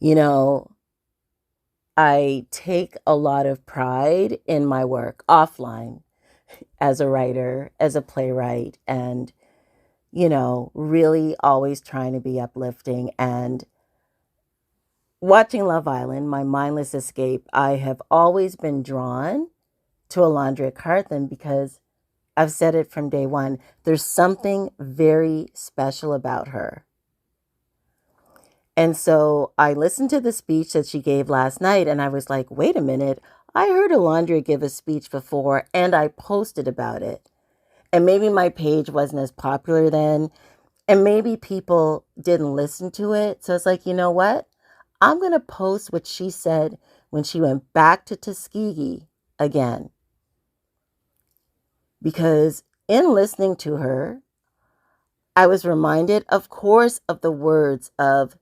You know, I take a lot of pride in my work offline as a writer, as a playwright, and, really always trying to be uplifting. And watching Love Island, my mindless escape, I have always been drawn to Olandria Carthen because I've said it from day one. There's something very special about her. And so I listened to the speech that she gave last night and I was like, wait a minute. I heard Olandria give a speech before and I posted about it. And maybe my page wasn't as popular then. And maybe people didn't listen to it. So it's like, you know what? I'm going to post what she said when she went back to Tuskegee again. Because in listening to her, I was reminded, of course, of the words of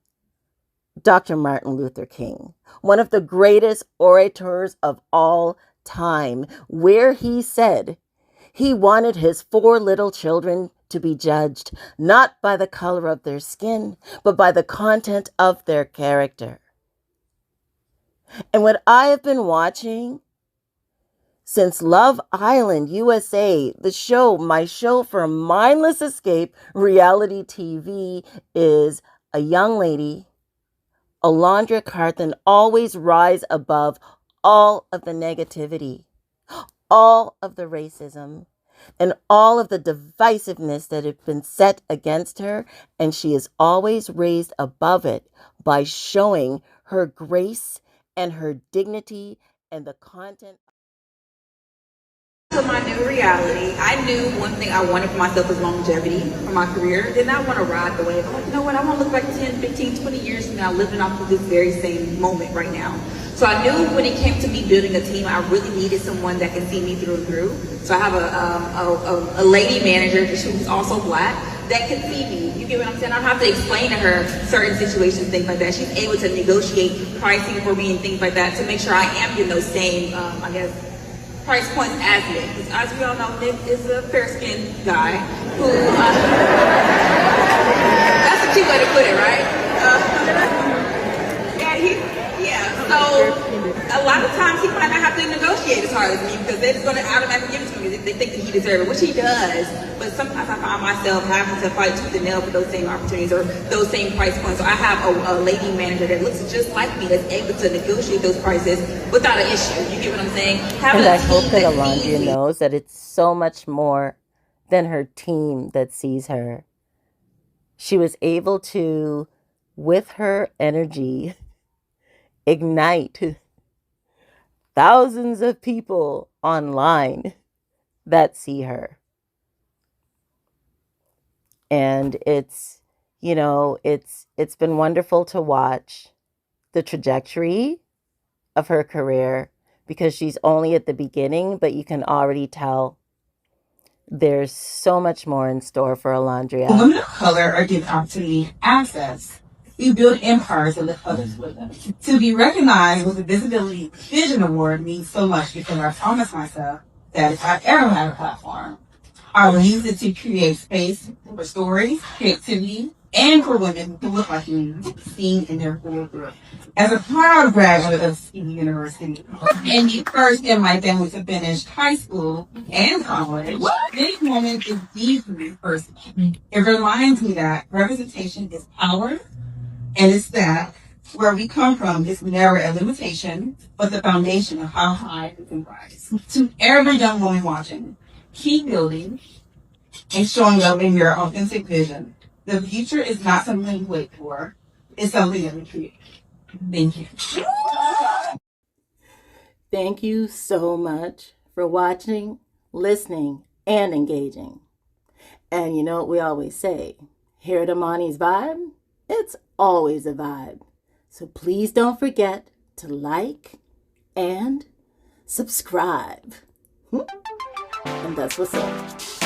Dr. Martin Luther King, one of the greatest orators of all time, where he said he wanted his four little children to be judged not by the color of their skin, but by the content of their character. And what I have been watching since Love Island USA, my show for mindless escape reality TV, is a young lady, Olandria Carthen, always rise above all of the negativity, all of the racism, and all of the divisiveness that have been set against her. And she is always raised above it by showing her grace and her dignity and the content. To my new reality, I knew one thing I wanted for myself was longevity for my career. Did not want to ride the wave. I'm like, you know what? I want to look back 10, 15, 20 years from now living off of this very same moment right now. So I knew when it came to me building a team, I really needed someone that can see me through and through. So I have a lady manager who's also Black that can see me. You get what I'm saying? I don't have to explain to her certain situations, things like that. She's able to negotiate pricing for me and things like that to make sure I am getting those same, price points as Nick. Because as we all know, Nick is a fair-skinned guy who, that's a cute way to put it, right? So a lot of times he might not have to negotiate as hard as me because they're just going to automatically give it to me. They think that he deserves it, which he does. But sometimes I find myself having to fight tooth and nail for those same opportunities or those same price points. So I have a lady manager that looks just like me that's able to negotiate those prices without an issue. You get what I'm saying? And I hope that Olandria knows that it's so much more than her team that sees her. She was able to, with her energy, ignite thousands of people online that see her. And it's been wonderful to watch the trajectory of her career because she's only at the beginning, but you can already tell there's so much more in store for Olandria. Women of color are given opportunity, access. We build empires and lift others with them. To be recognized with the Visibility Vision Award means so much because I promised myself that if I ever had a platform, I will use it to create space for stories, creativity, and for women who look like me, seen in their full growth. As a proud graduate of Tuskegee University, and the first in my family to finish high school and college, this moment is deeply personal. It reminds me that representation is power, and it's that where we come from is never a limitation, but the foundation of how high we can rise. To every young woman watching, keep building and showing up in your authentic vision. The future is not something you wait for. It's something that we create. Thank you. Thank you so much for watching, listening, and engaging. And you know what we always say, here at Amani's Vibe, it's always a vibe. So please don't forget to like and subscribe. And that's what's up.